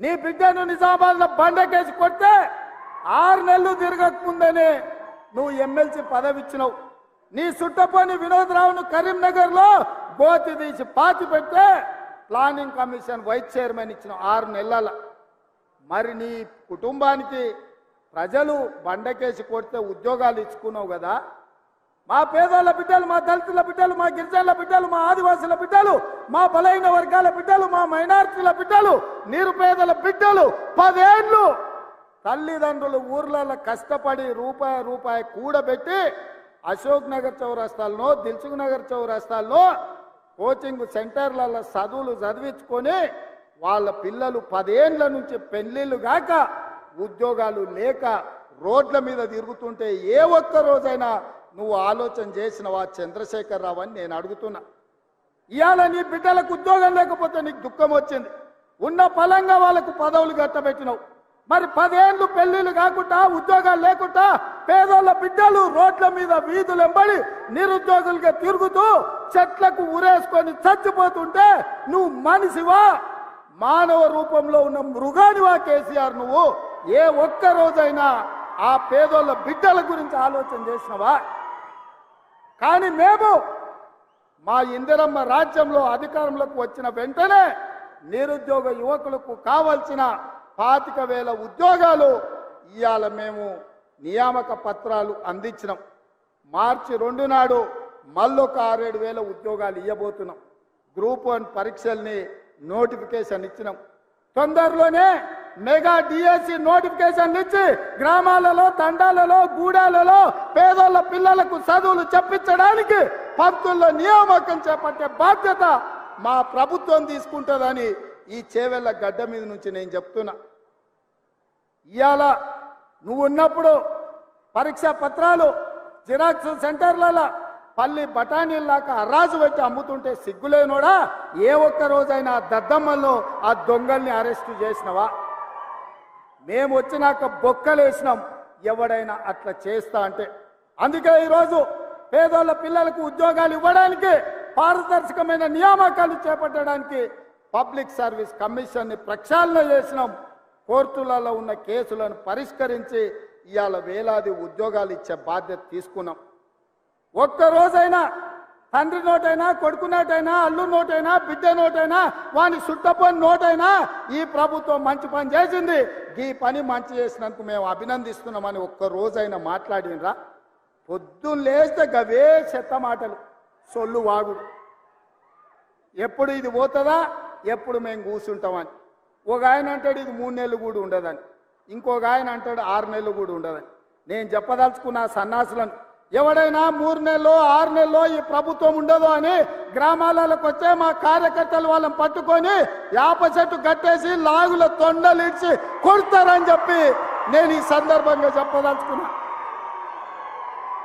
నీ బిడ్డను నిజామాబాద్లో బండకేసి కొడితే 6 నెలలు తిరగకముందనే నువ్వు ఎమ్మెల్సీ పదవి ఇచ్చినావు. నీ సుట్టపోని వినోద్రావును కరీంనగర్లో గోతి తీసి పాతి పెట్టే ప్లానింగ్ కమిషన్ వైస్ చైర్మన్ ఇచ్చిన 6 నెలల. మరి నీ కుటుంబానికి ప్రజలు బండకేసి కొడితే ఉద్యోగాలు ఇచ్చుకున్నావు కదా. మా పేదల బిడ్డలు, మా దళితుల బిడ్డలు, మా గిరిజనుల బిడ్డలు, మా ఆదివాసుల బిడ్డలు, మా బలైన వర్గాల బిడ్డలు, మా మైనారిటీల బిడ్డలు, నిరుపేదల బిడ్డలు 10 ఏళ్ళు తల్లిదండ్రులు ఊర్లలో కష్టపడి రూపాయి కూడబెట్టి అశోక్ నగర్ చౌరస్తాల్లో, దిల్సుఖ్ నగర్ చౌరస్తాల్లో కోచింగ్ సెంటర్లలో చదువులు చదివించుకొని వాళ్ళ పిల్లలు 10 ఏళ్ల నుంచి పెళ్లిళ్ళు కాక ఉద్యోగాలు లేక రోడ్ల మీద తిరుగుతుంటే ఏ ఒక్క రోజైనా నువ్వు ఆలోచన చేసినవా చంద్రశేఖర్ రావు అని నేను అడుగుతున్నా. ఇవాళ నీ బిడ్డలకు ఉద్యోగం లేకపోతే నీకు దుఃఖం వచ్చింది. ఉన్న పలంగా వాళ్ళకు పదవులు కట్టబెట్టినావు. మరి 10 ఏళ్ళు పెళ్లిళ్ళు కాకుండా ఉద్యోగాలు లేకుండా పేదోళ్ళ బిడ్డలు రోడ్ల మీద వీధులు ఎంబడి నిరుద్యోగులుగా తిరుగుతూ చెట్లకు ఉరేసుకొని చచ్చిపోతుంటే నువ్వు మనిషివా, మానవ రూపంలో ఉన్న మృగానివా కేసీఆర్? నువ్వు ఏ ఒక్క రోజైనా ఆ పేదోళ్ళ బిడ్డల గురించి ఆలోచన చేసినవా? కానీ మేము మా ఇందిరమ్మ రాజ్యంలో అధికారంలోకి వచ్చిన వెంటనే నిరుద్యోగ యువకులకు కావలసిన 25,000 ఉద్యోగాలు ఇవాళ మేము నియామక పత్రాలు అందించినాం. మార్చి 2 నాడు మళ్ళొక 6-7 ఉద్యోగాలు ఇవ్వబోతున్నాం. గ్రూప్ 1 పరీక్షల్ని నోటిఫికేషన్ ఇచ్చినాం. తొందరలోనే మెగా డిఎస్సి నోటిఫికేషన్ ఇచ్చి గ్రామాలలో, తండాలలో, గూడాలలో పేదోళ్ళ పిల్లలకు చదువులు చెప్పించడానికి పంతుల్లో నియామకం చేపట్టే బాధ్యత మా ప్రభుత్వం తీసుకుంటుందని ఈ చేవెళ్ళ గడ్డ మీద నుంచి నేను చెప్తున్నా. ఇవాళ నువ్వు ఉన్నప్పుడు పరీక్షా పత్రాలు జిరాక్స్ సెంటర్లలో పల్లి బఠానీల్లాగా అరాజు పెట్టి అమ్ముతుంటే సిగ్గులేనోడా? ఏ ఒక్క రోజైనా దద్దమ్మల్లో ఆ దొంగల్ని అరెస్టు చేసినవా? మేము వచ్చినాక బొక్కలేసినాం ఎవడైనా అట్లా చేస్తా అంటే. అందుకే ఈరోజు పేదోళ్ళ పిల్లలకు ఉద్యోగాలు ఇవ్వడానికి, పారదర్శకమైన నియామకాలు చేపట్టడానికి పబ్లిక్ సర్వీస్ కమిషన్ని ప్రక్షాళన చేసినాం. కోర్టులలో ఉన్న కేసులను పరిష్కరించి ఇవాళ వేలాది ఉద్యోగాలు ఇచ్చే బాధ్యత తీసుకున్నాం. ఒక్కరోజైనా తండ్రి నోటైనా, కొడుకు నోటైనా, అల్లు నోటైనా, బిడ్డ నోటైనా, వాని సుట్టపోని నోటైనా ఈ ప్రభుత్వం మంచి పని చేసింది, ఈ పని మంచి చేసినందుకు మేము అభినందిస్తున్నామని ఒక్కరోజైనా మాట్లాడినరా? పొద్దున్న లేస్తే గవే చెత్త మాటలు, సొల్లు వాగుడు. ఎప్పుడు ఇది పోతుందా, ఎప్పుడు మేము కూర్చుంటామని. ఒక ఆయన అంటాడు ఇది 3 నెలలు కూడా ఉండదని, ఇంకొక ఆయన అంటాడు 6 నెలలు కూడా ఉండదని. నేను చెప్పదలుచుకున్న సన్నాసులను, ఎవడైనా 3 నెలలో 6 నెలలో ఈ ప్రభుత్వం ఉండదు అని గ్రామాలకు వచ్చే మా కార్యకర్తలు వాళ్ళని పట్టుకొని యాప చెట్టు కట్టేసి లాగుల తొండలిడ్చి కొడతారని చెప్పి నేను ఈ సందర్భంగా చెప్పదలుచుకున్నా.